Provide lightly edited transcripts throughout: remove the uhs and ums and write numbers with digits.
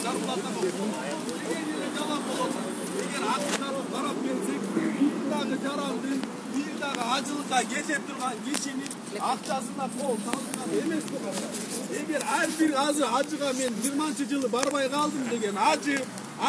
зарплатаға жалап болады. Егер ақшаны қарап келсек, бұндағы жарамды, бұндағы ажылыққа кете тұрған кешенің ақшасына қол салынған емес болғанда. Егер әрбір ажыға мен 20 жылы бармай қалдым деген ажы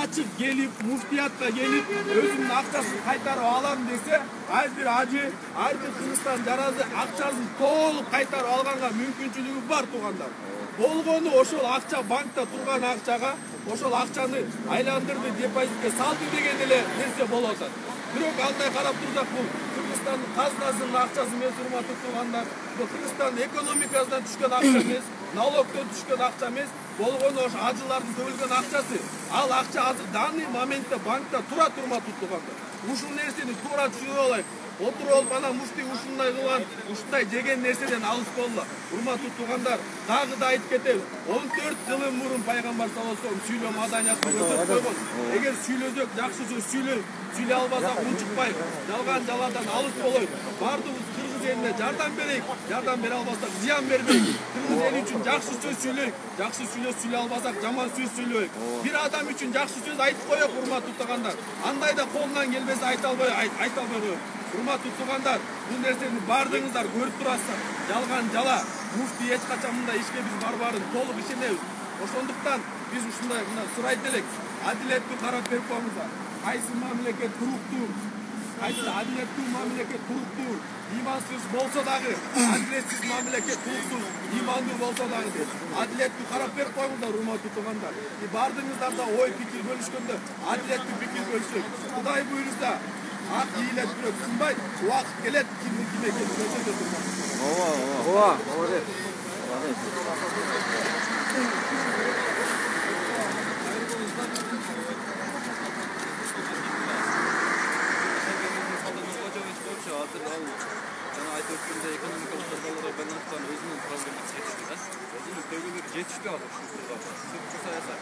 açık gelip, muftiyatla gelip özünün akçasını kaytarıp alam dese, әрбір ажы, әрбір Kırgızstan жаразы акчасын толық кайтарып алганга мүмкүнчүлүгү бар тугандар. Болгону ошол акча банкта турган акчага, ошол акчаны айландырды, депозитке салды деген эле нерсе болуп атат. Бирок андай карап турсак, бул Kırgızстандын казынасынын акчасы эмес, урматтуу туугандар. Бул Kırgızстандын экономикасынан түшкөн акча эмес, налогдон түшкөн акча эмес, болгону ошо ажылардын төлгөн акчасы. Ал акча азыр данный моментте банкта тура турматтуу туугандар. Ушул нерсени туура түшүнүп алайык. Отуруп алып ана муфти ушундай кылган, ушундай жеген нерседен алыс болду. Урматтуу туугандар, дагы да айтып кетебиз. 14 жыл мурун пайгамбар саллаллаху алейхи вассалам сүйлөм маданиятты өтөп койгон. Эгер сүйлөсөк, жакшы сөз сүйлөй албасак унчукпайык, жалган жаладан алыс болоюк. Бардыгыбыз кыргыз элине жардам берейик, жардам бере албасак зыян бербейик. Кыргыз эли үчүн жакшы сөз сүйлөйүк, жакшы сүйлөй албасак жаман сөз сүйлөйүк. Бир адам үчүн жакшы сөз айтып коёк, урматтуу туугандар. Андай да колунан келбесе айта албай коёк. Урматтуу туугандар, бул нерсени бардыгыңыздар көрүп турасыздар. Жалган жала, муфти эч качан мындай ишке биз барбарын толук ишенебиз. Ошондуктан биз ушундай сурайт элек, адилеттүү карап берип коюңуздар. Кайсы мамлекет туруктуу, кайсы адилеттүү мамлекет туруктуу, имансыз болсо дагы, адилетсиз мамлекет туруктуу, имандуу болсо дагы деп. Адилеттүү карап берип коюңуздар, урматтуу туугандар. Бардыгыңыздар да ой пикир бөлүшкөндө адилеттүү пикир бөлүшсөк, Кудай буйруса ак ийлет бирок сынбайт, убакыт келет, кимди ким экенин көрсөтө турмак. Ооба, молодец. Айтып өткендей экономикалық жағдайларға байланысты өзінің проблемасы жетіспейді. Өзінің төгілері жетіспей алып шүкірға. Сыртқы саясат,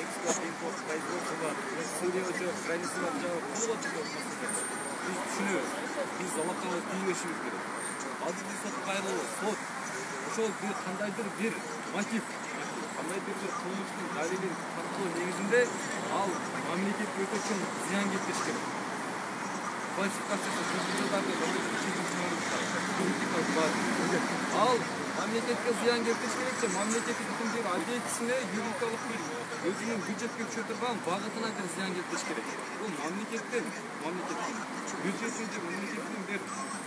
экспорт, импорт, производство, Сирия жоқ, границалар жауып, қолға түзеп мәселелер. Біз түсінеміз, біз залақалы түймешіміз керек. Адилдік сот қайрылы, сот, ошол қандайдыр бір мотив, қандайдыр бір қылмыстың дәлелін тартылу негізінде ал мемлекет өте чоң зиян келтіріш керек. Фальсификациясы жүргізілдерді ал мемлекетке зиян келтіріш керексе, мемлекеттік үкімдер объектісіне юридикалық бір өзінің бюджетке күшейтілген бағытына бір зиян келтіріш керек. Бұл мемлекеттің бюджетінде мемлекеттің бір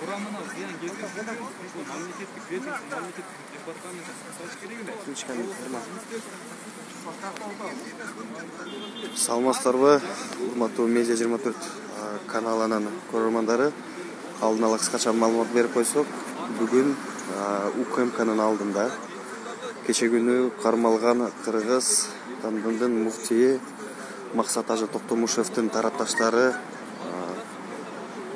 құрамына зиян келтіріш үшін бұл мемлекеттік ведомство, мемлекеттік департаментті сақтауыш керек емес. Саламатсыздарбы, урматтуу Медиа 24 каналынын көрөрмандары. Алдын ала кыскача маалымат берип койсок, бүгүн УКМКнын алдында кече күнү кармалган Кыргызстандын муфтийи Максат Ажы Токтомушевдин тарапташтары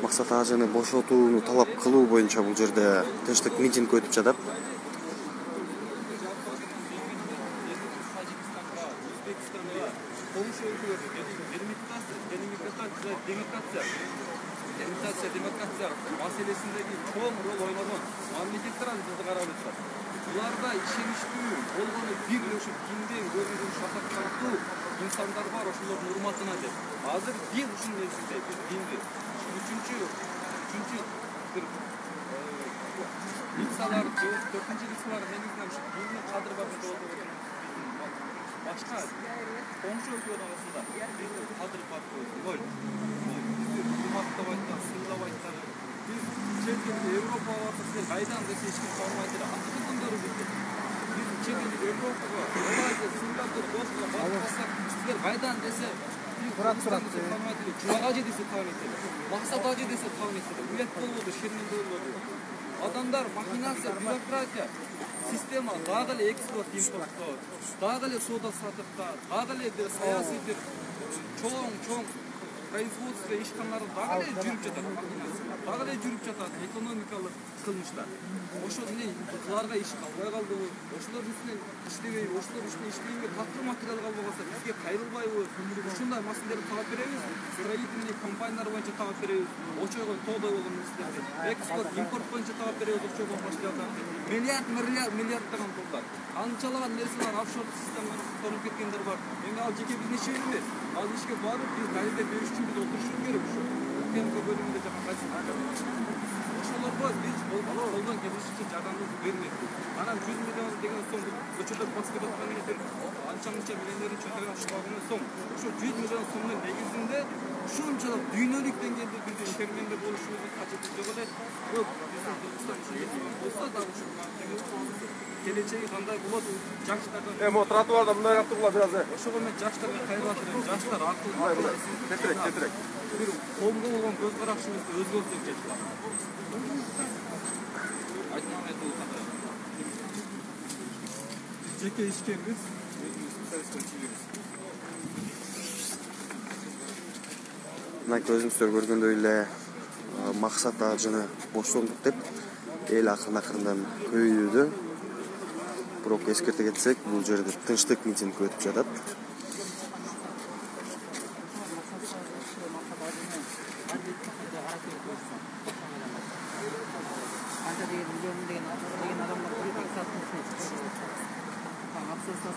Максат Ажыны бошотууну талап кылуу боюнча бул жерде тынчтык митинг өтүп жатат. Демократия маселесиндеги чоң рол ойногон мамлекеттер азыр бизди карап жатат. Буларда ишеничтүү болгону бир ошо динден көрүнгөн шатактуу инсандар бар, ошолордун урматына деп. Азыр бир ушул нерседе бир динди үчүнчү бир лицалар, төртүнчү лицалар негизинен ушу диндин кадыр бар деп отурат. Башка коңшу өлкөлөр арасында биздин кадыр бар ноль. Урматтап айткан, сыйлап айткан. Биз чет Европага барсак, силер кайдан десе эч ким кармайт эле. Антыкындары бизде. Биз чет Европага, Азия, Сингапур, Боско барсак, силер кайдан десе кармайт эле. Жубак ажы десе таанийт эле. Максат ажы десе таанийт эле. Уят болбоду, шерменде болбоду. Адамдар махинация, бюрократия, система дагы эле экспорт, импорттоо, дагы эле соода саттыкта, дагы эле саясий бир чоң производство ишканалары дагы эле жүрүп жатат. Дагы эле жүрүп жатат. Экономикалык кылмыштар. Ошо менен буларга иш калбай калдыбы? Ошолор үстүнөн иштебейби? Ошолор үстүнөн иштегенге тапкыр материал калбай калса бизге кайрылбайбы? Ушундай маселелерди талап беребиз. Строительный компаниялар боюнча талап беребиз. Очойго тоодой болгон нерселерди. Экспорт, импорт боюнча талап беребиз. Очойго материалдарды. Миллиарддаган пулдар. Анчалаган нерселер офшор системаларга торуп кеткендер бар. Эми ал жеке бизнес иши эмес. Ал ишке барып биз далилдеп бериш үчүн биз отурушубуз керек. ТМК бөлүмүндө жакан ошолорго биз колдон келишинче жардамыбызды бермекпиз. Анан 100 миллион деген сом көчөдө басып жаткан эле анча-мынча миллионердин чөйрөгөн шубагына сом. Ошо 100 миллион сомдун негизинде ушунчалык дүйнөлүк деңгээлде бизде шерменде болушубуздун кажети жок эле. Бирок биздин Кыргызстан ушундай болсо да ушул келечеги кандай болот? Жаштардан Эми тротуарда мындай аптырлар biraz. ошого мен жаштарга кайрылып атырмын. Жаштар акыл Кетирек. бир коомго болгон көз карашыбызды өзгөртсөк жетип калат. Айтмамет ул кандай? Жеке ишкербиз, өзүбүздүн специалисттер чийбиз. Мына көзүңүздөр көргөндөй эле максат ажыны боштондук деп эл акырын-акырындан көбөйүүдө. Бирок эскерте кетсек, бул жерде тынчтык митинг өтүп жатат.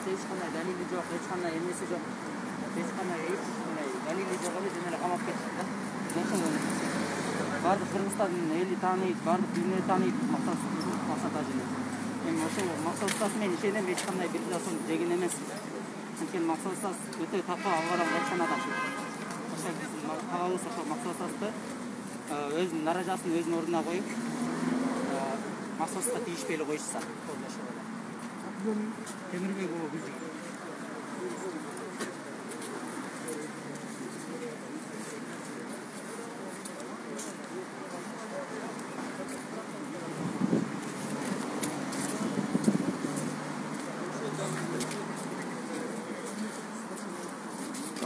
Ешқандай дәлелі жоқ, ешқандай емесі жоқ, ешқандай дәлелі жоқ емес, және қамап кетті да. Барлық Қырғызстан елі таниды, барлық дүние таниды мақсат ажыны. Мен ошол мақсат ұстасымен ишенем, ешқандай бір жасын жеген емес. Анткени мақсат ұстас өтө тақва алгарам айтқан адам. Ошол биздин каалабыз ошол мақсат ұстасты өзүнүн даражасын өзүнүн ордуна коюп, мақсат ұстасты тийишпей эле коюшса. Темирбек уулу Гүлжик.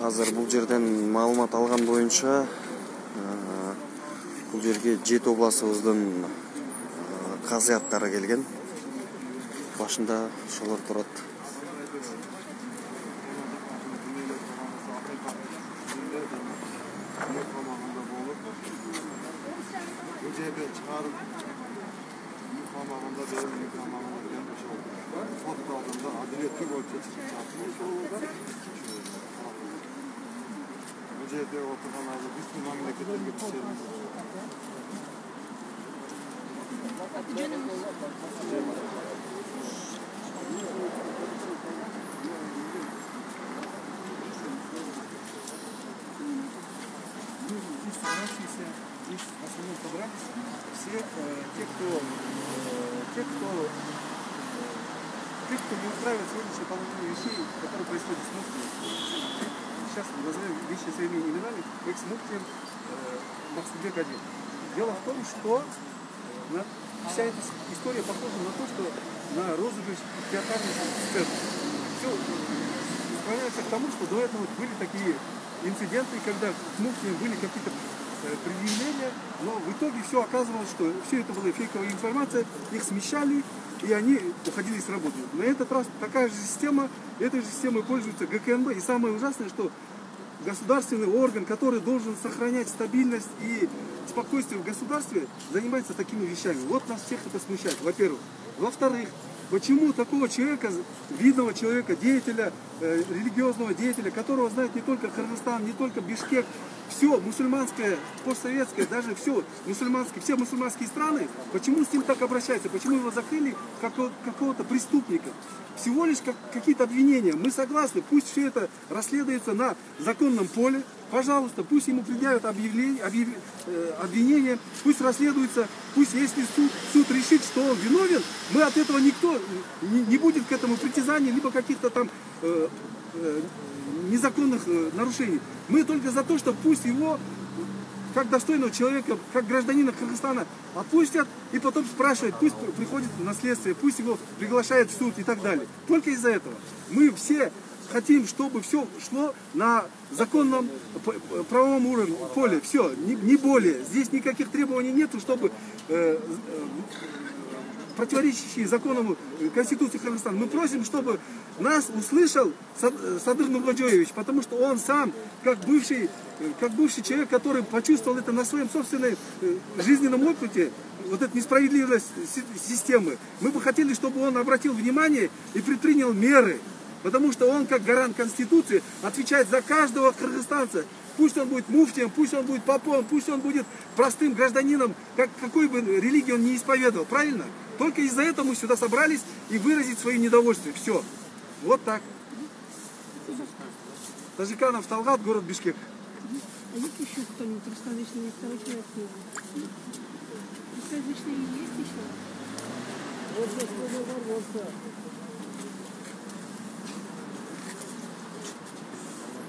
Азыр бул жерден маалымат алган боюнча бул жерге 7 областыбыздын казыяттары келген. Башында ошолор турат. Бул жерде чыгарып камагында берилген камагында деген ошол сот алдында адилеттүү боюнча чыгып бул жерде отурган азыр бүткүл мамлекеттерге текшерүү. Здесь в основном собрались все те, кто не устраивает сегодняшнее положение вещей, которые происходят с муфтием. Сейчас назовем вещи своими именами, экс-муфтием Максудбек Адилов. Дело в том, что вся эта история похожа на то, что на розыгрыш театральных сцен. Все склоняется к тому, что до этого были такие инциденты, когда к муфтиям были какие-то предъявления, но в итоге все оказывалось, что все это была фейковая информация, их смещали, и они уходили с работы. На этот раз такая же система, этой же системой пользуется ГКНБ, и самое ужасное, что государственный орган, который должен сохранять стабильность и спокойствие в государстве, занимается такими вещами. Вот нас всех это смущает, во-первых. Во-вторых, почему такого человека, видного человека, деятеля, религиозного деятеля, которого знает не только Кыргызстан, не только Бишкек, все мусульманское, постсоветское, даже все мусульманские страны, почему с ним так обращаются, почему его закрыли как какого-то преступника? Всего лишь какие-то обвинения. Мы согласны, пусть все это расследуется на законном поле, пожалуйста, пусть ему предъявят обвинение, пусть расследуется, пусть если суд решит, что он виновен, мы от этого никто не будет к этому притязаний, либо каких-то там незаконных нарушений. Мы только за то, что пусть его, как достойного человека, как гражданина Кыргызстана, отпустят и потом спрашивают, пусть приходит на следствие, пусть его приглашают в суд и так далее. Только из-за этого. Мы все хотим, чтобы все шло на законном правовом уровне, поле. Все, не более. Здесь никаких требований нету, чтобы противоречащие законам Конституции Кыргызстана. Мы просим, чтобы нас услышал Садыр Нургоджоевич, потому что он сам, как бывший человек, который почувствовал это на своем собственном жизненном опыте, вот эту несправедливость системы, мы бы хотели, чтобы он обратил внимание и предпринял меры, потому что он, как гарант Конституции, отвечает за каждого кыргызстанца. Пусть он будет муфтием, пусть он будет попом, пусть он будет простым гражданином, какой бы религии он ни исповедовал, правильно? Только из-за этого мы сюда собрались и выразить свое недовольствие. Все. Вот так. Тажиканов Талгат, город Бишкек. А есть еще кто-нибудь русскоязычный, второй человек? Русскоязычные есть еще?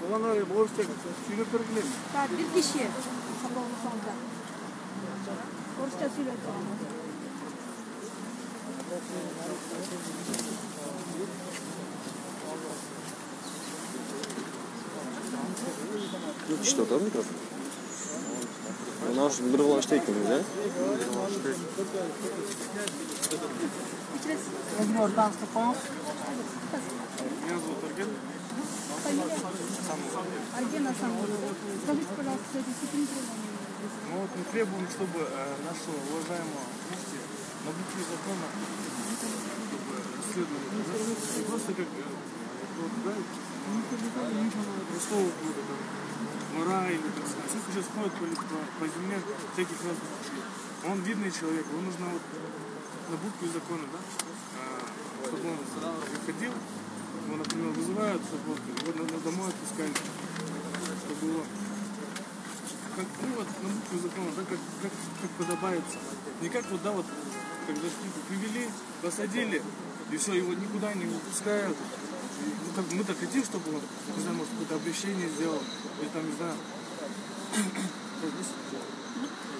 Олар орысша сөйлеп бергілер. Так, bir kişi. Орысша сөйлеп тұрған. Что там микрофон? У нас бір құлаш текіміз, ә? Өзіңе ортаңызды қоңыз. Меня зовут Арген. Арген Асанов. Скажите, пожалуйста, какие требования? Ну вот мы требуем, чтобы нашего уважаемого муфти на букве закона исследовали. Не просто как простого блюда, там, мора или так сказать. Сейчас сейчас ходят по земле всяких разных пошли. Он видный человек, его нужно вот на букве закона, да, чтобы он приходил, его, например, вызывают, чтобы его домой отпускали, чтобы его как, ну вот, на букву закона, да, как подобается. Не как вот, да, вот, когда привели, посадили, и все, его никуда не выпускают. Мы так хотим, чтобы он, не знаю, может, какое-то обращение сделал, или там, не знаю.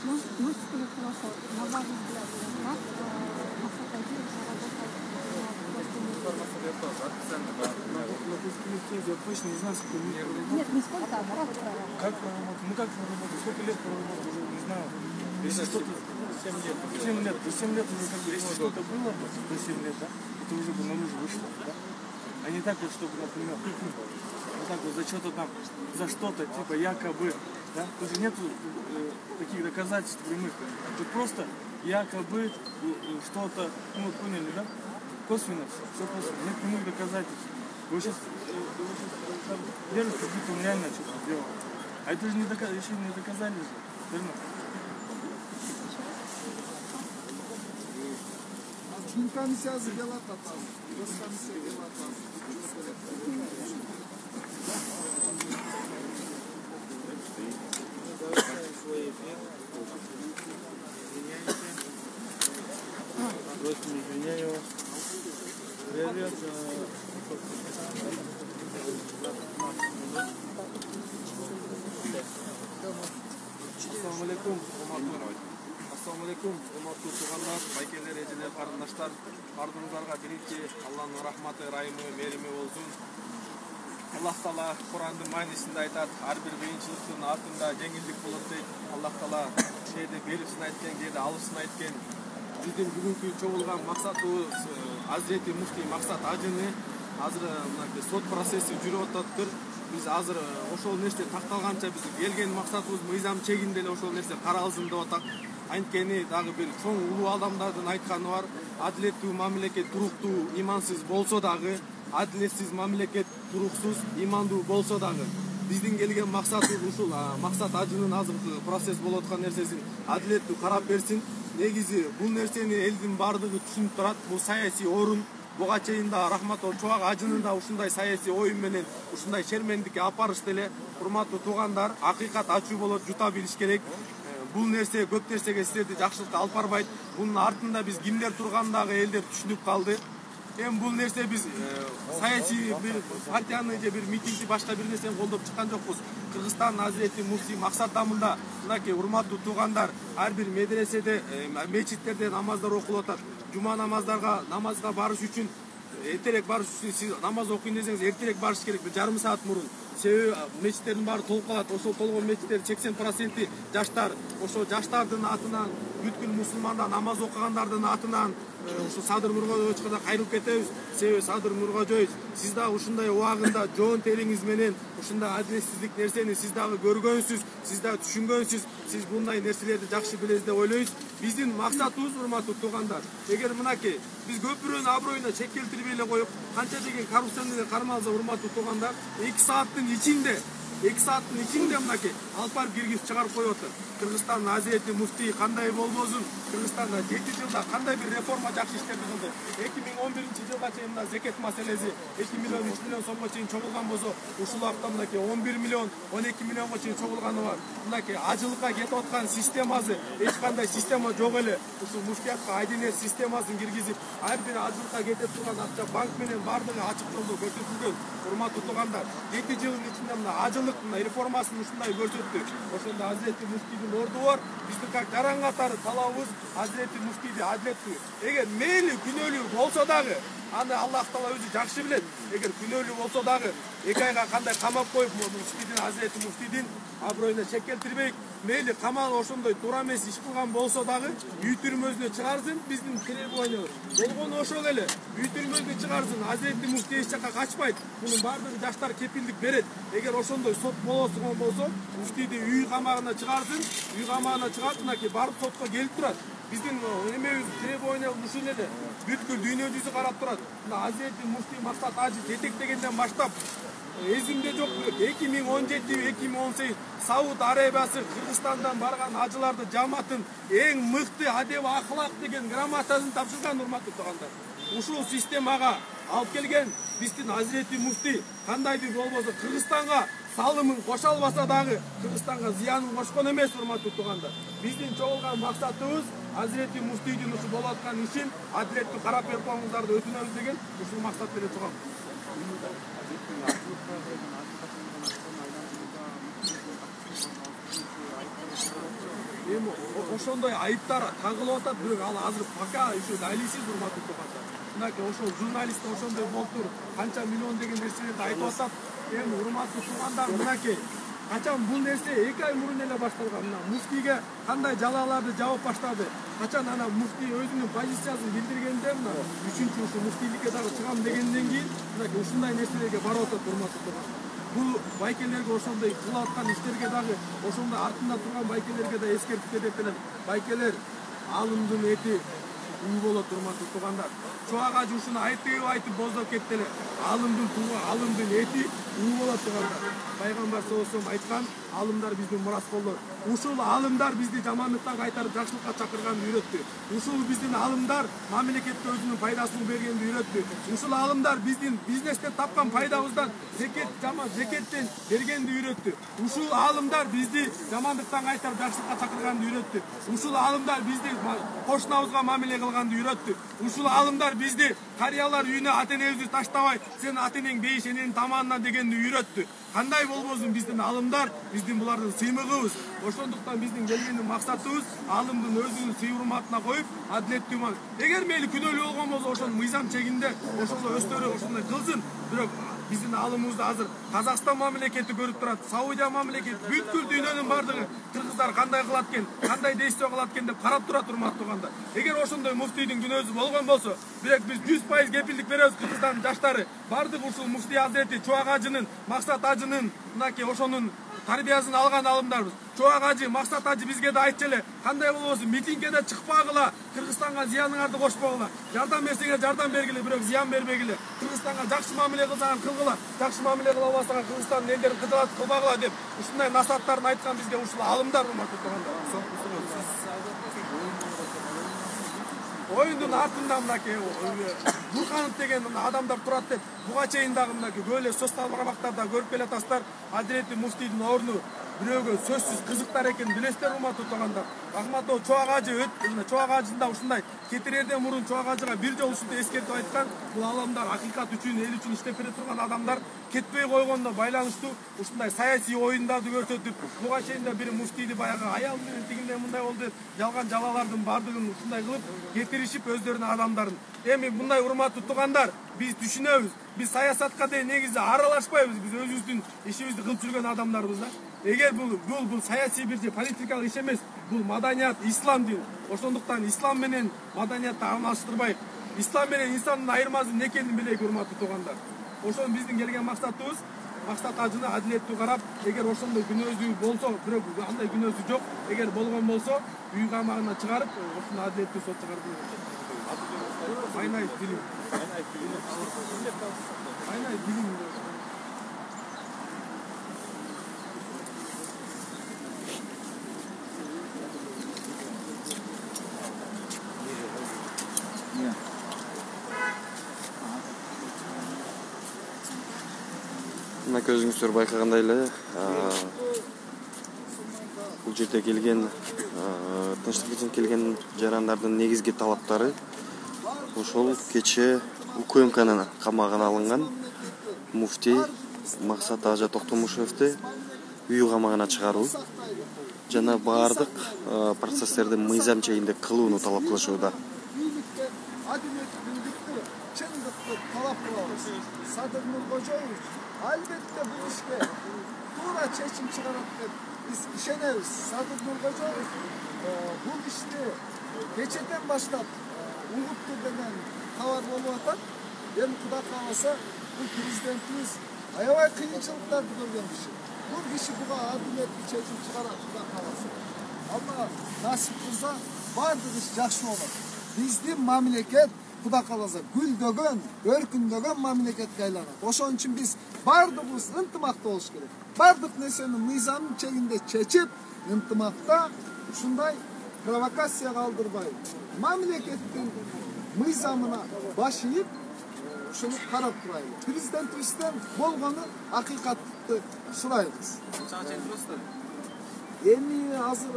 Можете сказать хорошо, на ваш взгляд, как Мақсат Адилов Я точно не знаю, сколько лет проработал. Нет, не сколько, а как проработал? Как проработал? Ну как проработал? Сколько лет проработал? Уже не знаю. Если что-то... 7 лет. 7 лет. До 7 лет уже как бы, если что-то было бы, до 7 лет, да, это уже бы наружу вышло, да? А не так вот, чтобы, например, вот так вот за что-то там, за что-то, типа якобы, да? Тут же нету таких доказательств прямых. Тут просто якобы что-то, ну вот поняли, да? Косвенно все косвенно. Нет прямых доказательств. Вы сейчас держите, как будто он реально что-то сделал. А это же не еще не доказали же, верно? Комиссиясы дела татам. Комиссия дела татам. Просим извиняю. Привет. Ассаламу алейкум, Ассаламу алейкум, урматтуу туугандар, байкелер, эжелер, карындаштар. Бардыгыңыздарга биринчи Алланын рахматы, ырайымы, мерими болсун. Аллах Таала Курандын маанисинде айтат, ар бир кыйынчылыктын артында жеңилдик болот дейт. Аллах Таала кээде берипсин айткен, кээде алыпсин айткен. Биздин бүгүнкү чогулган максатыбыз Азирети муфтий Мақсат Ажыны азыр мынакей сот процесси жүрүп ататтыр. Биз азыр ошол нерсе такталганча биз келген максатыбыз мыйзам чегинде эле ошол нерсе каралсын деп атат. Анткени дагы бир чоң улуу адамдардын айтканы бар. Адилеттүү мамлекет туруктуу, имансыз болсо дагы, адилетсиз мамлекет туруксуз, имандуу болсо дагы. Биздин келген максатыбыз ушул Мақсат Ажынын азыркы процесс болуп аткан нерсесин адилеттүү карап берсин. Негизи бул нерсени элдин бардыгы түшүнүп турат. Бул саясий орун. Буга чейин да Рахмат Чубак Ажынын да ушундай саясий оюн менен ушундай шермендикке апарышты эле. Урматтуу туугандар, акыйкат ачуу болот, жута билиш керек. Бул нерсе көп нерсеге силерди жакшылыкка алып барбайт. Бунун артында биз кимдер тургандагы элдер түшүнүп калды. Эми бул нерсе биз саясий бир партияны же бир митингди башка бир нерсени колдоп чыккан жокпуз. Кыргызстандын Азирети муфтий Мақсат Дамында мынакей урматтуу туугандар, ар бир медреседе, мечиттерде намаздар окулуп атат. Жума намазга барыш үчүн эртерээк барыш үчүн сиз намаз окуйн десеңиз эртерээк барыш керек, бир жарым саат мурун. Себеби мечиттердин баары толуп калат. Ошол толгон мечиттердин 80% жаштар. Ошо жаштардын атынан, бүткүл мусулмандар намаз окугандардын атынан ушу Садыр Нуркожоевичке да кайрылып кетебиз. Себеби Садыр Нуркожоевич, сиз дагы ушундай убагында жоон териңиз менен ушундай адилетсиздик нерсени сиз дагы көргөнсүз, сиз дагы түшүнгөнсүз, сиз bunday нерселерди жакшы билесиз деп ойлойбуз. Биздин максатыбыз, урматтуу туугандар, эгер мынакей биз көп бирөөнүн аброюна чек келтирбей эле коюп, канча деген коррупция менен кармалса, урматтуу туугандар, 2 сааттын ичинде мынакей алып барып киргизип чыгарып коюп атат. Кыргызстандын Азирети муфтий кандай болбосун, Кыргызстанда 7 жылда кандай бир реформа жакшы иштерди кылды. 2011-жылга чейин мына зекет маселеси 2 миллион 3 миллион сомго чейин чогулган болсо, ушул убакта мынакей 11 миллион 12 миллионго чейин чогулганы бар. Мынакей ажылыкка кетип аткан системасы, эч кандай система жок эле. Ушул муфтиятка айдинер системасын киргизип, ар бир ажылыкка кетип турган акча банк менен бардыгы ачык жолдо көрсөтүлгөн. Урматтуу туугандар, 7 жылдын ичинде мына ажылык реформасын ушундай көрсөттү. Ошондо Азирети муфтийдин орду бар. Биздин как жаран катары талабыбыз Азирети муфтийди адилеттүү. Эгер мейли күнөөлүү болсо дагы, аны Аллах Таала өзү жакшы билет. Эгер күнөөлүү болсо дагы 2 айга кандай камап коюп, муфтийдин Азирети муфтийдин аброюна чек келтирбейк. Мейли камал ошондой туура эмес иш кылган болсо дагы үй түрмөсүнө чыгарсын, биздин требованиябыз. Болгону ошол эле. Үй түрмөсүнө чыгарсын, Азирети муфтий эч жакка качпайт. Мунун бардыгы жаштар кепилдик берет. Эгер ошондой сот болосуган болсо, муфтийди үй камагына чыгарсын, үй камагына чыгарып, мынакей барып сотко келип турат. Биздин эмебиз требованиябыз ушул эле. Бүткүл дүйнө жүзү карап турат. Мына Азирети муфтий Максат Ажы жетектегенден баштап эзимде жок 2017-2018 Сауд Арабиясы Кыргызстандан барган ажыларды жамаатын эң мыкты адеп ахлак деген грамотасын тапшырган, урматтуу туугандар. Ушул системага алып келген биздин Азирети муфтий кандайдыр болбосо Кыргызстанга салымын кошо албаса дагы Кыргызстанга зыянын кошкон эмес, урматтуу туугандар. Биздин чогулган максатыбыз Азирети муфтийдин ушу болуп аткан ишин адилеттүү карап берип коюңуздарды өтүнөбүз деген ушул максат менен турган. Эми ошондой айыптар тагылып атат, бирок ал азыр пока еще далилсиз, урматтуу туугандар. Мынакей ошол журналист ошондой болуптур, канча миллион деген нерселерди айтып атат. Эми урматтуу туугандар, мынакей качан бул нерсе 2 ай мурун эле башталган. Мына муфтийге кандай жалаларды жабып баштады. Качан ана муфтий өзүнүн позициясын билдиргенде, мына 3-чү ушу муфтийликке дагы чыгам дегенден кийин мынакей ушундай нерселерге барып атат, урматтуу туугандар. Бул байкелерге ошондой кылып аткан иштерге дагы, ошондой артында турган байкелерге да эскертип кетип элем. Байкелер, алымдын эти уу болот, урматтуу туугандар. Чубак Ажы ушуну айтып боздоп кетти эле. Алымдын эти уу болот, туугандар. Пайгамбар саллаллаху алейхи айткан, алымдар биздин мурасколдор. Ушул алымдар бизди жамандыктан кайтарып жакшылыкка чакырганды үйрөттү. Ушул биздин алымдар мамлекетке өзүнүн пайдасын бергенди үйрөттү. Ушул алымдар биздин бизнестен тапкан пайдабыздан зекеттен бергенди үйрөттү. Ушул алымдар бизди жамандыктан кайтарып жакшылыкка чакырганды үйрөттү. Ушул алымдар бизди кошунабызга мамиле кылганды үйрөттү. Ушул алымдар бизди карыялар үйүнө ата-энебизди таштабай, сен ата-энең бейиш эненин таманынан дегенди үйрөттү. Кандай болбосун биздин алымдар, биздин булардын сыймыгыбыз. Ошондуктан биздин келгендин максатыбыз алымдын өзүнүн сый урматына коюп, адилеттүү. Эгер мейли күнөөлүү болгон болсо, ошонун мыйзам чегинде ошондой өстөрү ошондой кылсын. Бирок биздин алымыбызды азыр Казакстан мамлекети көрүп турат, Саудия мамлекети, бүткүл дүйнөнүн бардыгы кыргыздар кандай кылат экен, кандай действие кылат экен деп карап турат, урматтуу туугандар. Эгер ошондой муфтийдин күнөөсү болгон болсо, бирок биз 100% кепилдик беребиз, Кыргызстандын жаштары бардыгы ушул муфтий Азирети Чубак Ажынын, Максат Ажынын мынакей ошонун тарбиясын алган алымдарбыз. Чубак Ажы, Максат Ажы бизге да айтчу эле, кандай болбосун митингге да чыкпагыла, Кыргызстанга зыяныңарды кошпогула. Жардам берсеңер жардам бергиле, бирок зыян бербегиле. Кыргызстанга жакшы мамиле кылсаңар кылгыла, жакшы мамиле кыла албасаңар Кыргызстандын элдерин кылбагыла деп ушундай насааттарын айткан бизге ушул алымдар, урматтуу туугандар. Оюндун артында мынакей Бурканов деген адамдар турат деп буга чейин дагы мынакей көп эле социал тармактарда көрүп келатасыздар. Азирети муфтийдин орну бирөөгө сөзсүз кызыктар экенин билесиздер, урматтуу туугандар. Рахматов Чубак Ажы Чубак Ажында ушундай кетирерден мурун Чубак Ажыга бир жолу ушундай эскертип айткан, бул адамдар акыйкат үчүн, эл үчүн иштеп бере турган адамдар, кетпей койгондо байланыштуу ушундай саясий оюндарды көрсөтүп, буга чейин да бир муфтийди баягы аял менен тигиндей мындай болду деп жалган жалалардын бардыгын ушундай кылып кетиришип өздөрүнүн адамдарын. Эми мындай, урматтуу туугандар, Biz düşünөбүz. Biz саясатка да негизи аралашпайбыз. Biz өзүбүздүн ишибизди кылып жүргөн адамдарбыз да. Эгер бул саясий бир же политикалык иш эмес, бул маданият, ислам дин. Ошондуктан ислам менен маданиятты алмаштырбайык. Ислам менен инсандын айырмасы эмне экенин билейик, урматтуу туугандар. Ошон биздин келген максатыбыз, максат ажыны адилеттүү карап, эгер ошондой күнөөсү болсо, бирок андай күнөөсү жок, эгер болгон болсо, үй камагына чыгарып, ошону адилеттүү сот чыгарып айнай билим. Aynen bilim. Мына көзүңүздөр байкагандай эле бул жерде келген тынчтык үчүн келген жарандардын негизги талаптары ошол кече УКМКнын камагына алынган муфтий Максат Ажа Токтомушевди үй камагына чыгаруу жана баардык процесстерди мыйзам чегинде кылууну талап кылышууда. Sadır Nurkocaoviç elbette bu işe doğru çekim çıkarak biz işeneriz. Sadır Nurkocaoviç bu işte geçenden başlap Uğutlu denen kavar olup ben kuda kalmasa bu prezidentimiz ayavay kıyınçılıklardı görgen kişi. Bu kişi buğa adiletli çekim çıkarak kuda kalmasa. Ama nasip kılsa vardı iş жақсы olur. Bizde memleket Kuda kalasa gül dögön, örkün dögön memleketke aylanat. Oşon için biz bardığımız ıntımakta oluş gerek. Bardık nesenin nizamın çeginde çeçip ıntımakta şunday provokasiya kaldırbay. Memleketin nizamına başlayıp şunu karap duraylı. Prezident üstten bolganı hakikatlı sırayız. Yeni hazır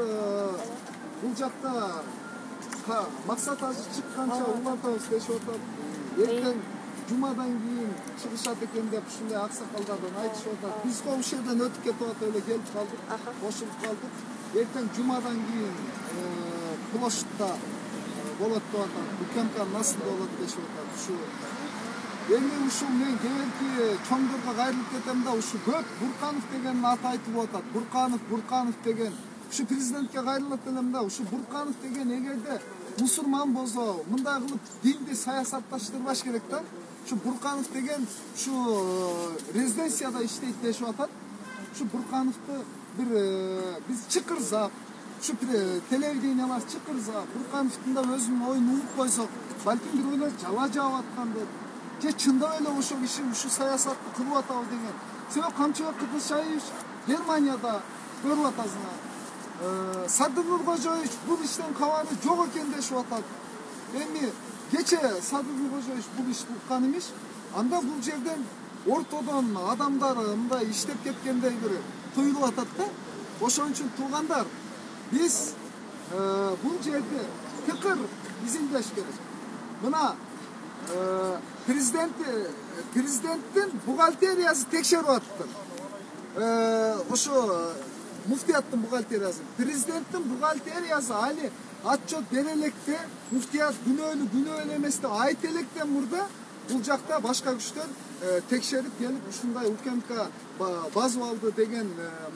bulacakta Maksat Ajı çıkkança ulantabız deşip oturup erken Cuma'dan keyin çıkışat eken dep ушундай аксакалдардан айтышып атат. Биз ошол жерден өтүп кетип атып эле келип калдык, кошулуп калдык. Эртең Жумадан кийин площадьта болот деп атат. УКМК насында болот дешип атат. Ушу эми ушул мен кээинки чоңдорго кайрылып кетем да, ушу көп Бурканов деген аты айтылып атат. Бурканов деген Şu prezidentke gayrılık denemde, şu Burkanov degen egerde musulman bozo, mınday kılıp dinde sayasatlaştırbaş gerek de. Şu Burkanov degen şu rezidensiyada işleyip deşip atat. Şu Burkanov'da bir biz çıkırsak, şu televizyonlar çıkırsak, Burkanov'da da özünün oyunu unup koysak, belki bir oyuna jala jawap atkandır. Je çında öyle oşo kişi şu sayasatlı kılıp atav degen. Sebep Kamçıva Kıbrıs'ayış Germanya'da görüp atasına. Sadır Nurkocaoviç bu işten kavanı çok eken deşip atat. Emi geçe Sadır Nurkocaoviç bu iş tutkан imiş. Anda bu yerden ortadan adamlar mınдай işlep ketkendey bir tuyulup atat da. Oşon üçün tuğanдар biz bu yerde fikir izindеш керек. Mına prezidentin buhalteriyası tekşerip attı. Oşo Muftiyatın buhalteriyası. Prezidentin buhalteriyası hali atçot berelekte muftiyat günöylü emesde ait elekten burada bulacakta başka güçten tekşerip gelip şunday UKMK bazı aldı degen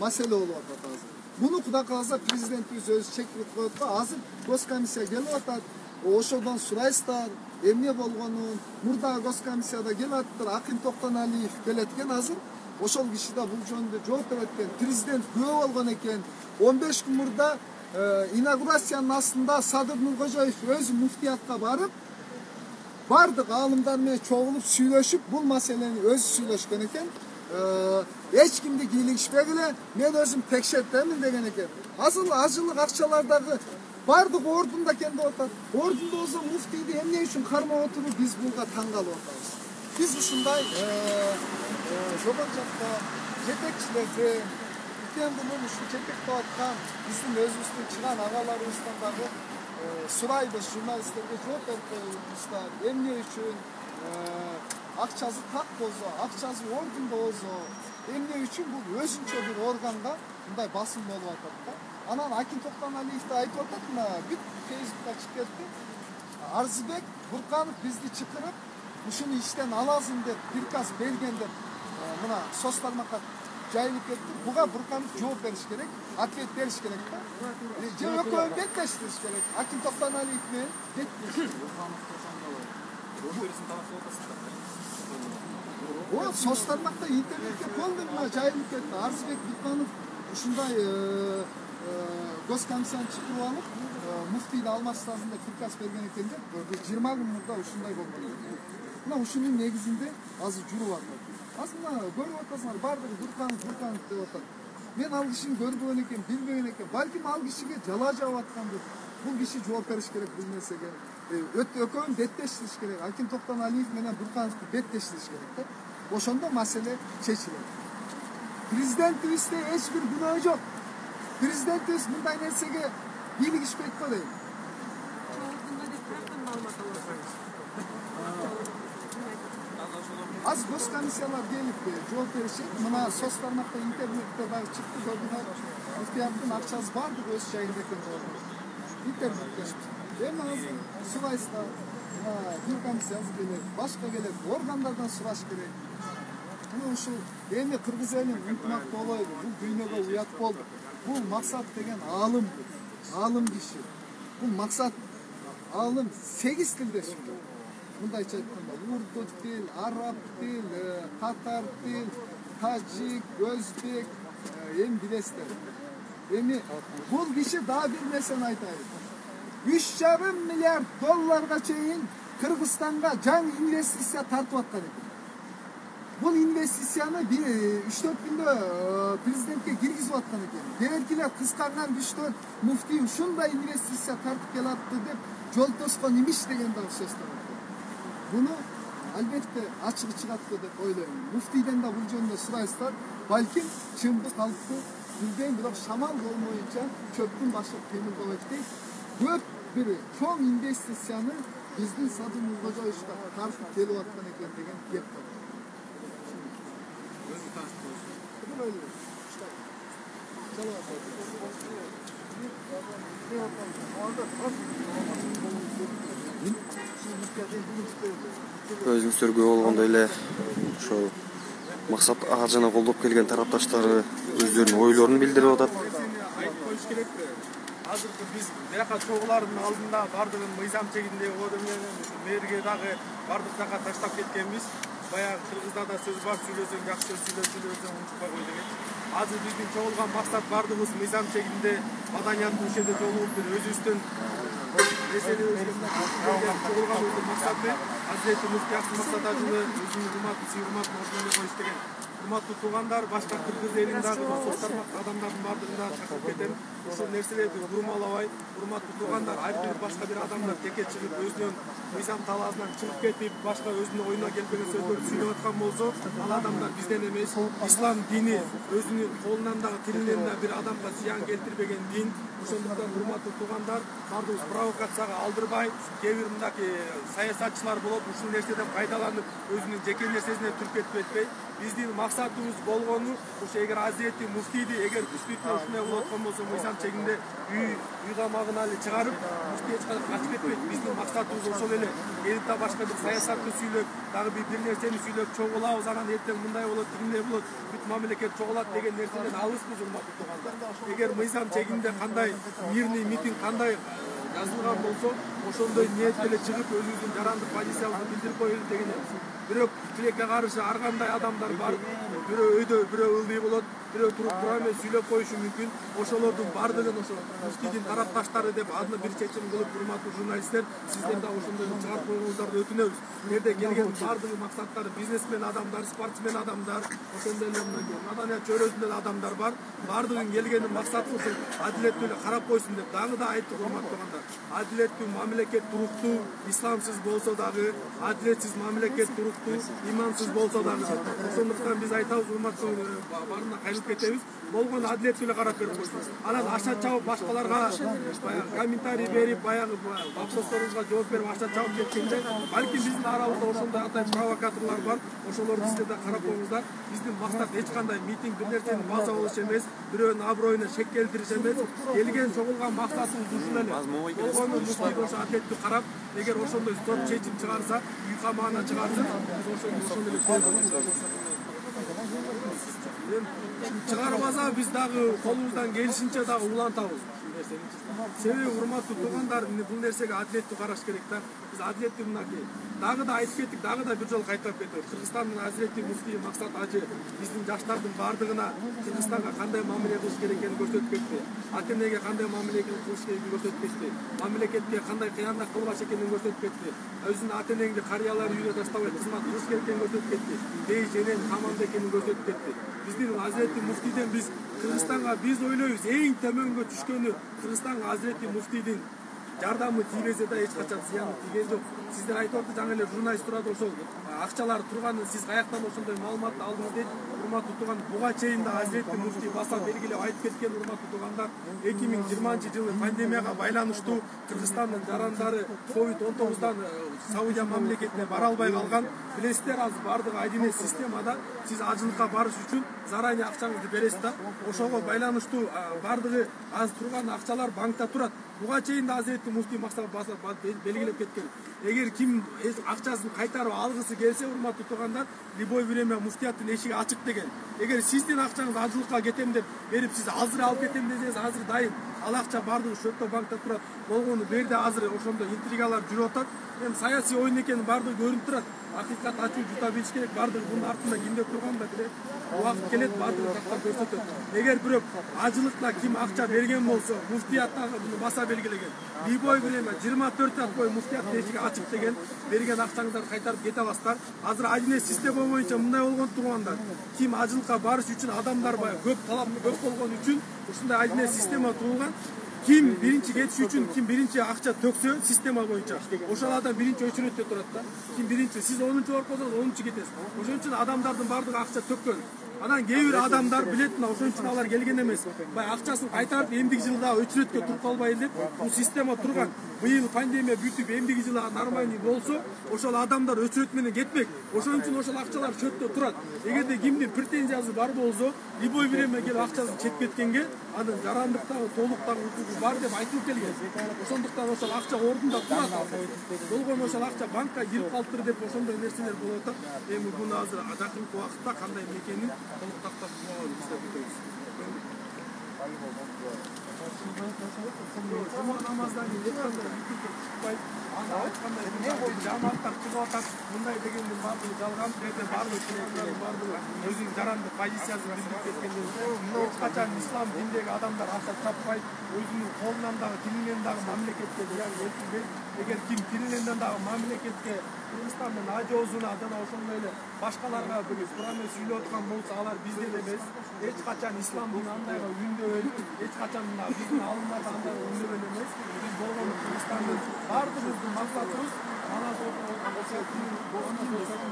mesele olup atat. Bunu kuda kalsa prezidentimiz özü çekip koyup da hazır Goskomissiya gelip atat. Oşodan suraystar, emne bolgonun, murda Goskomissiada gelip atatlar. Akin Toktanaliyev keletken hazır. Oşol kişi de bu jönde жооп береткен. Prezident köö bolgon eken. 15 gün murda inaugurasiyanın aslında Sadır Nurkocaoviç özü muftiyatka barıp bardık alımlar menен çoğulup süйлöşüp bu meseleni özü süйлöşken eken. Hiç kimde giylişpegile men özüm tekşertemin degen eken. Asıl acılık akçalardagı bardık ordunda kendi otat. Ordunda olsa muftiydi emne üçün karma oturup biz bulga tangalı otabız. Biz ушундай жогонжакта жетекчилерди икемдин ушу жетектеп аткан биздин өзүбүздүн чыган агаларыбыздан дагы сурайбыз, журналисттерге жооп берип коюңуздар. Эмне үчүн акчасы так болсо, акчасы ордунда болсо, эмне үчүн бул өзүнчө бир органга мындай басым болуп атат да. Анан Акин Токтаналиевди айтып атат, бүт Facebookка чыгып кетти. Арзыбек Бурканов бизди чакырып ушуну иштен аласың деп приказ берген деп мына соц тармакка жайылып кетти. Буга Бурканов жооп бериш керек, ответ бериш керек да. Же экөө беттештириш керек. Аким Токтоналиев менен беттештириш. О, соц тармакта интернетке полный жайылып кетти. Арзбек Битманов ушундай госкомиссияны чакырып алып, муфтийди алмаштарында приказ берген экен деп 20 күн мурда ушундай болгон. Мына ушунун негизинде азыр жүрүп атат. Азыр мына көрүп атасыңар, бардыгы Бурканов деп атат. Мен ал кишини көрбөгөн экен, билбеген экен. Балким ал кишиге жала жаап аткандыр. Бул киши жооп бериш керек бул нерсеге. Экөөнү беттештириш керек. Аким Токтоналиев менен Буркановду беттештириш керек да. Ошондо маселе чечилет. Президентибизде эч бир күнөө жок. Президентибиз мындай нерсеге бийлигишпейт го дейм. Аз госкомиссиялар келип жооп беришет. Мына соц тармакта интернетте дагы чыкты көрдүңөр. Муфтияттын акчасы бардыгы өз жайында экен болду. Интернетте. Эми азыр сурайсыздар. Бир комиссия келет, башка келет, органдардан сураш керек. Мына ушул эми кыргыз элин ынтымактуулугу бул дүйнөгө уят болду. Бул максат деген алым киши. Бул максат алым 8 тилде сүйлөйт. Мындайча айтканда урду тил, араб тил, татар тил, тажик, өзбек, эми билесиздер. Эми бул киши дагы бир нерсени айтайын. 3,5 миллиард долларга чейин Кыргызстанга жаңы инвестиция тартып аткан экен. Бул инвестицияны 3-4 күндө президентке киргизип аткан экен. Беркиле кыскарган 3-4 муфтий ушундай инвестиция тартып келатты деп жол тоскон имиш деген дагы сөз бар. Буну албетте ачыгы чыгат деп ойлойм. Муфтийден да бул жөнүндө сурайсыздар. Балким чындык алыпты. Билбейм, бирок шамал болмоюнча чөптүн башы кыймылдабайт дейт. Көп бир чоң инвестицияны биздин Садыр Нуркожоевичке тартып келип аткан экен деген кеп бар. Өзүңүздөр көрүп болгондой эле ошол максат ажына колдоп келген тарапташтары өздөрүнүн ойлорун билдирип атат. Айтып коюш керек. Азыркы биз бияка чогулардын алдында бардыгын мыйзам чегинде мэрге дагы бардык жака таштап кеткенбиз. Баягы кыргызда да сөз бар, сүйлөсөң жакшы, сүйлөсөң унутпай кой деген. Азыр биздин чогулган максат бардыгыбыз мыйзам чегинде маданияттын ишинде жолугуп өзүбүздүн чогулган максаты Азирети Муфтият Максат Ажыны өзүнүн урматтуу сый-урматын ордуна коюш деген. Урматтуу туугандар, башка кыргыз элин дагы соц тармак адамдардын бардыгына чакырып кетем. Ушул нерселерди урмалабай, урматтуу туугандар, ар бир башка бир адамдар теке чыгып өзүнүн мыйзам талаасынан чыгып кетип, башка өзүнүн оюна келбеген сөздөрдү сүйлөп аткан болсо, ал адамдар бизден эмес. Ислам дини өзүнүн колунан дагы тилинен да бир адамга зыян келтирбеген дин. Ошондуктан урматтуу туугандар, бардыгыбыз провокацияга алдырбай, кээ бир мындaki саясатчылар болот, ушул нерседен пайдаланып, өзүнүн жеке нерсесине түркөтүп кетпей, биздин максатыбыз болгону ушу эгер Азирети Муфтийди эгер действительно ушундай болуп аткан болсо мыйзам чегинде үй камагына эле чыгарып, муфтий эч качан качып кетпейт. Биздин максатыбыз ошол эле. Келип да башка бир саясатты сүйлөп, дагы бир нерсени сүйлөп чогулабыз, анан эртең мындай болот, тигиндей болот, бүт мамлекет чогулат деген нерседен алыспыз урматтуу туугандар. Эгер мыйзам чегинде кандай мирный митинг кандай жазылган болсо, ошондой ниет менен чыгып өзүбүздүн жарандык позициябызды билдирип коелу деген эмес. Бирок тилекке каршы ар кандай адамдар бар. Бирөө өйдө, бирөө ылдый болот, бирөө туруп тура эмес сүйлөп коюшу мүмкүн. Ошолордун бардыгын ошо муфтийдин тарапташтары деп адына бир чечим кылып, урматтуу журналисттер, сиздер да ошондой чыгарып койгоңуздарды өтүнөбүз. Жерде келген бардыгы максаттары бизнесмен адамдар, спортсмен адамдар, ошондой эле маданият чөйрөсүндө адамдар бар. Бардыгын келгени максаты ушул адилеттүү эле карап койсун деп дагы да айттык урматтуу туугандар. Адилеттүү мамлекет туруктуу, исламсыз болсо дагы адилетсиз мамлекет туруктуу мактуу, имансыз болсо дагы. Ошондуктан биз айтабыз, урматтуу баарына кайрылып кетебиз. Болгон адилеттүү эле карап берип койсун. Анан аша чабып башкаларга баягы комментарий берип, баягы вопросторубузга жооп берип аша чабып кеткенде, балким биздин арабызда ошондой атай провокаторлор бар. Ошолорду сиздер да карап коюңуздар. Биздин максат эч кандай митинг бир нерсени база болуш эмес, бирөөнүн аброюна шек келтириш эмес. Келген чогулган максатыбыз ушул эле. Болгону муфтийге ошо адилеттүү карап, эгер ошондой сот чечим чыгарса, үй камагына чыгарсын, биз ошондой эле чыгарбаса биз дагы колубуздан келишинче дагы улантабыз. Себеби урматтуу туугандар, бул нерсеге адилеттүү караш керек да. Биз адилеттүү мынакей. Дагы да айтып кеттик, дагы да бир жолу кайталап кетебиз. Кыргызстандын Азирети муфтийи Максат Ажы биздин жаштардын бардыгына Кыргызстанга кандай мамиле кылыш керек экенин көрсөтүп кетти. Ата энеге кандай мамиле кылыш керекин көрсөтүп кетти. Мамлекетке кандай кыянат кылбаш экенин көрсөтүп кетти. Өзүнүн ата энеңди карыялар үйүнө таштабай кызмат кылыш керек экенин көрсөтүп кетти. Бей женен каманда экенин көрсөтүп кетти. Биздин Азирети муфтийден биз Кыргызстанга биз ойлойбуз эң төмөнгө түшкөнү Кыргызстанга Азирети муфтийдин жардамы тийбесе да эч качан зыяны тийген жок. Сиздер айтып атты, жаңы эле журналист турады, ошол акчалар турганын сиз каяктан ошондой маалыматты алдыңыз дейт. Урматтуу тууган, буга чейин да Азирети муфтий баса белгилеп айтып кеткен, урматтуу туугандар, 2020-жылы пандемияга байланыштуу Кыргызстандын жарандары COVID-19дан Саудия мамлекетине бара албай калган. Билесиздер, азыр бардыгы адине системада сиз ажылыкка барыш үчүн заранее акчаңызды бересиз да. Ошого байланыштуу бардыгы азыр турган акчалар банкта турат. Буга чейин да Азирети муфтий максат белгилеп кеткен. Эгер ким акчасын кайтарып алгысы келсе, урматтуу туугандар, любой время муфтияттын эшиги ачык деген. Эгер сиздин акчаңыз ажылыкка кетем деп берип, сиз азыр алып кетем десеңиз, азыр дайын. Ал акча бардыгы счетто банкта турат. Болгону берде азыр ошондой интригалар жүрүп атат. Эми саясий оюн экени бардыгы көрүнүп турат. Акыйкат ачуу жута билиш керек. Бардыгы бунун артында кимдер турганын да билет. Убакыт келет, бардыгы тактап көрсөтөт. Эгер бирок ажылыкта ким акча берген болсо, муфтияттагы буну баса белгилеген. Любой время 24 саат бою муфтияттын эшиги ачык деген, берген акчаңыздарды кайтарып кете аласыздар. Азыр адине система боюнча мындай болгон турганда, ким ажылыкка барыш үчүн адамдар көп талап көп болгон үчүн ушундай адине система турулган. Ким биринчи кетиш үчүн, ким биринчи акча төксө система боюнча, ошол адам биринчи өчүрөттө турат да. Ким биринчи, сиз 10-чу коркосоңуз 10-чу кетесиз. Ошон үчүн адамдардын бардыгы акча төккөн. Анан кээ бир адамдар билет, мына ошон үчүн алар келген эмес. Бай акчасын кайтарып, эмдиги жылы дагы өчүрөткө туруп калбай эле, бул система турган. Быйыл пандемия бүтүп, эмдиги жылы нормальный болсо, ошол адамдар өчүрөт менен кетпек. Ошон үчүн ошол акчалар счеттө турат. Эгерде кимдин претензиясы бар болсо, любой время келип акчасын чек кеткенге, анын жарандыктагы, толуктагы укугу бар деп айтылып келген. Ошондуктан ошол акча ордунда турат. Болгону ошол акча банкка кирип калыптыр деп ошондой нерселер болуп атат. Эми буну азыр жакынкы убакытта кандай экенин толук тактап издеп күтөбүз. Жума намаздан кийин эч кандай митингге чыкпайт. Айткандай жамааттар чыгып атат. Мындай дегендин баардыгы жалган. Жерде баардыгы өзүнүн жарандык позициясын билдирип кеткенден соң, эч качан ислам диндеги адамдар акча таппайт. Өзүнүн колунан дагы, тилинен дагы мамлекетке зыян келтирбейт. Эгер ким тилинен дагы мамлекетке, Кыргызстандын ажоозуна жана ошондой эле башкаларга бир Куран сүйлөп аткан болсо, алар бизден эмес. Эч качан ислам дини андайга үндөбөйт. Эч качан биздин алымдарга андайга үндөбөйт эмес. Биз болгону Кыргызстандын бардыгыбыздын максатыбыз намаз окуп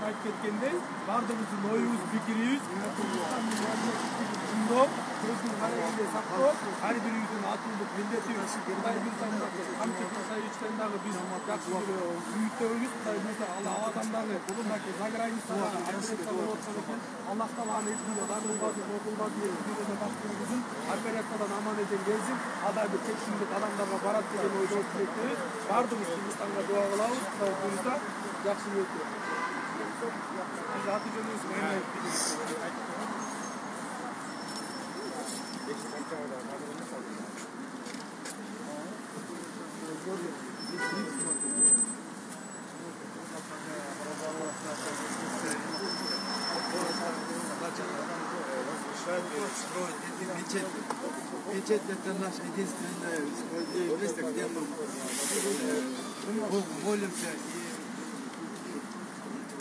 айтып кеткендей, бардыгыбыздын оюбуз, пикирибиз Кыргызстандын чындоо, көздүн карайгенде сактоо, ар бирибиздин атылдык милдетибиз. Кудай буйрса, Камчы Кырсайычтан дагы биз жакшы үмүттөбүз. Кудай буйрса, ал адамдарды мынакей заграницага операция болуп аткан экен. Аллах тааланын изниyle дарылбасын, окулбасын, бирөөдө башкыргызын, операциядан аман эсен келсин. Ада бир чечимдик адамдарга барат деген ойдо тилектебиз. Бардыгыбыз Кыргызстанга дуа кылабыз. Кудай буйрса, жакшы өтөт. Биз аты жөнүбүз Мечеть — это наше единственное место, где мы Богу молимся и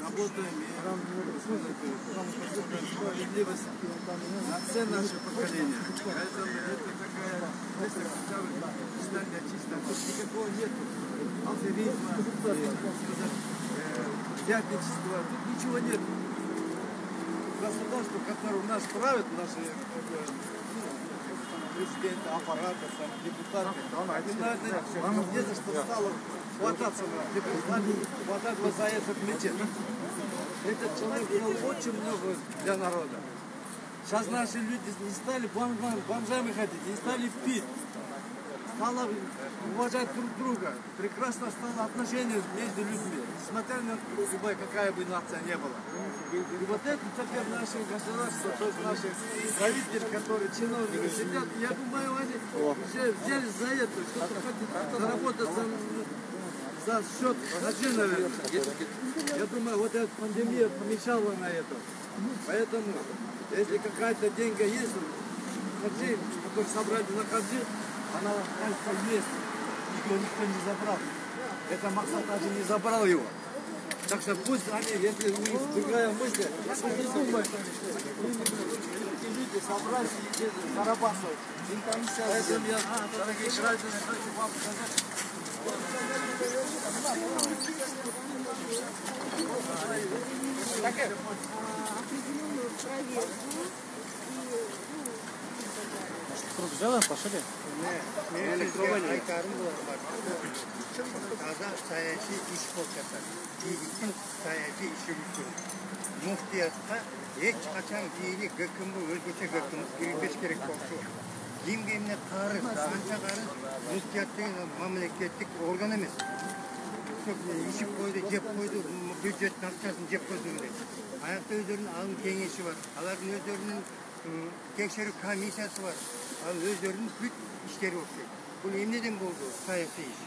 работаем, и справедливость на все наши поколения. Поэтому это такое место, когда здание чисто, тут никакого нету алфавитма, отечества, тут ничего нет. Государство, которое у нас правит, наши президенты, аппараты, депутаты, нам не за что стало хвататься на депутатов, хвататься за это плече. Этот человек делал очень много для народа. Сейчас наши люди не стали бомжами ходить, не стали пить. Стало уважать друг друга. Прекрасно стало отношение между людьми. Несмотря на любая, какая бы нация не была. И вот это теперь наше государство, то есть наши правители, которые чиновники сидят, я думаю, они все взяли за это, что-то хотят заработать за счет ночи, наверное. Я думаю, вот эта пандемия помешала на это. Поэтому, если какая-то деньга есть, хаджи, который собрали на хаджи, она кажется есть. Никто не забрал. Это Максат даже не забрал его. Так что пусть они, если у них другая мысль, если не думают, эти люди собрались и зарабатывают. Поэтому я, дорогие граждане, хочу вам сказать. Определенную проверку Кругзала пошли. Таза саяси iş болчата. Бийликтин саяси иши үчүн муфтиятка эч качан бийлик ГКМ өзгөчө ГКМ кирбеш керек болчу. Кимге эмне карыз, канча карыз муфтият деген мамлекеттик орган эмес. Ишип койду, жеп койду, бюджеттин акчасын жеп койду деп. Аякта өздөрүнүн алым кеңеши бар. Алардын өздөрүнүн текшерүү комиссиясы бар. Ал өздөрүнүн бүт иштери окшойт. Бул эмнеден болду? Саясий иш.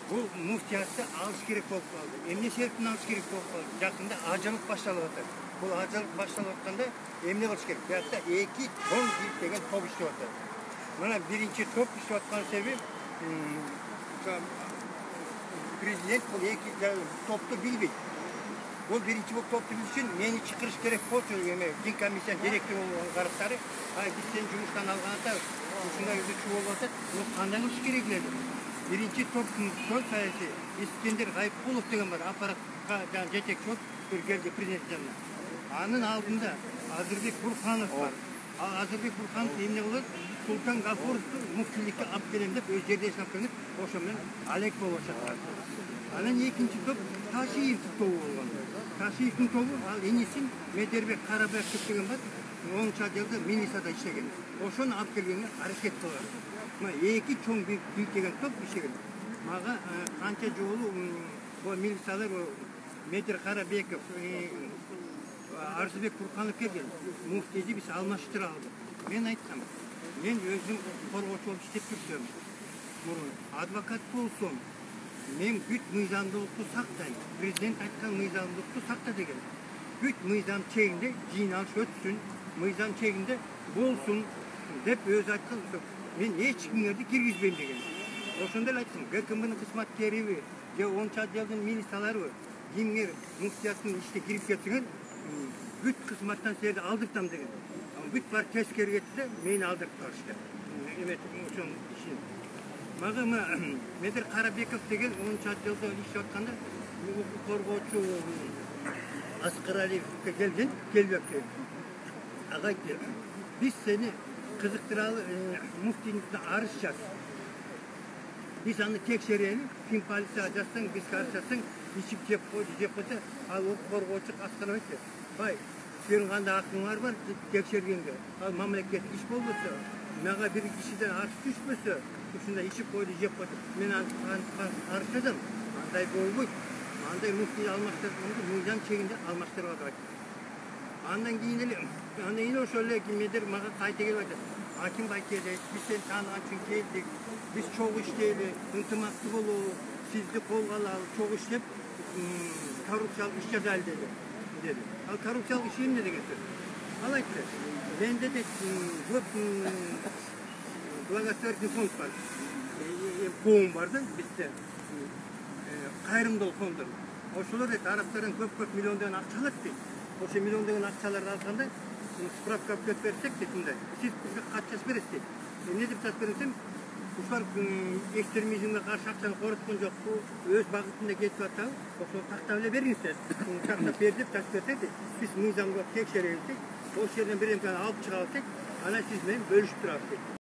Бул муфтиятты алыш керек болуп калды. Эмне себептен алыш керек болуп калды? Жакында ажылык башталып атат. Бул ажылык башталып атканда эмне кылыш керек? Буякта 2 тонн деген топ иштеп атат. Мына биринчи топ иштеп аткан себеп президент бул 2 топту билбейт. Бул биринчи бул топту билиш үчүн мени чакырыш керек болчу, эме дин комиссия директору болгон караптары, биз сени жумуштан алганда ушундай өзүчү болуп атат. Бул кандай кылыш керек эле? Биринчи топтун саясий Искендер Гайыпкулов деген бар, аппаратка жетекчи болуп келди президент жанына. Анын алдында Азырбек Бурханов бар. Азырбек Бурханов эмне кылат? Султан Гафуровду муфтиликке алып келем деп өз жердесин алып келип, ошо менен алек болуп жатат. Анан экинчи топ Ташиевдин тобу болгон. Ташиевдин тобу ал инисин Медербек Карабаевдин деген бар. 10-чы жылда милицияда иштеген. Ошону алып келгенге аракет кылган. Мына 2 чоң бийик деген топ иштеген. Мага канча жолу бул милициялар Медер Карабеков, Арзыбек Бурханов келген. Муфтийди биз алмаштыра алдык. Мен айткам, мен өзүм коргоочу болуп иштеп жүрсөм, мурун адвокат болсом, мен бүт мыйзамдуулукту сактайм. Президент айткан мыйзамдуулукту сакта деген. Бүт мыйзам чегинде жыйналыш өтсүн, мыйзам чегинде болсун деп өзү айткан. Мен эч кимдерди киргизбейм деген. Ошондо эле айттым, ГКМдын кызматкериби, же 10-чы жылдын милициялары кимге муфтияттын ишине кирип кетсеңер, бүт кызматтан силерди алдыртам деген. Бүт бар тескери кетти, мени алдырып калышты. Эме ошонун ишин. Мага Медер Карабеков деген 10-чы жылда иштеп атканда укук коргоочу Аскар Алиевке келген, келбепти. Ага айтты, биз сени кызыктыралы, муфтийдин арыз жаз. Биз аны текшерели, ким полицияга жазсаң, биз каршысаң, ичип жеп койса, ал укук коргоочу Аскар айтты. Бай, сенин кандай акыңар бар текшергенге? Ал мамлекеттик иш болбосо, мага бир кишиден арыз түшпөсө, ушундай ичип койду, жеп койду. Мен арыз жазам. Андай болбойт. Андай муфтийди алмаштырып, мыйзам чегинде алмаштырып атат. Андан кийин эле ошол эле Медер мага кайта келип айтат. Акимбай келет, биз сени тааныган үчүн келдик. Биз чогуу иштейли, ынтымактуу бололу, сизди колго алалы, чогуу иштеп, коррупциялык иш жазайлы деди. Ал коррупциялык иш эмне деген сөз? Ал айтты, менде де көп благотворительный фонд бар. Коом бар да бизде. Кайрымдуулук фондор. Ошолор тараптардан көп миллиондон акча алат дейт. Ошо миллиондон акчаларды алганда справка алып берсек дейт мындай. Сиз бизге кат жазып бересиз дейт. Эмне деп жазып бересем? ушул экстремизмге каршы акчаны короткон жокпу, өз багытында кетип атабы, ошол тактап эле бериңиздер. Тактап бер деп тактап берсек, биз мыйзамга текшеребиз. Ошол жерден бир эмканы алып чыга алсак, анан сиз менен бөлүшүп турабыз.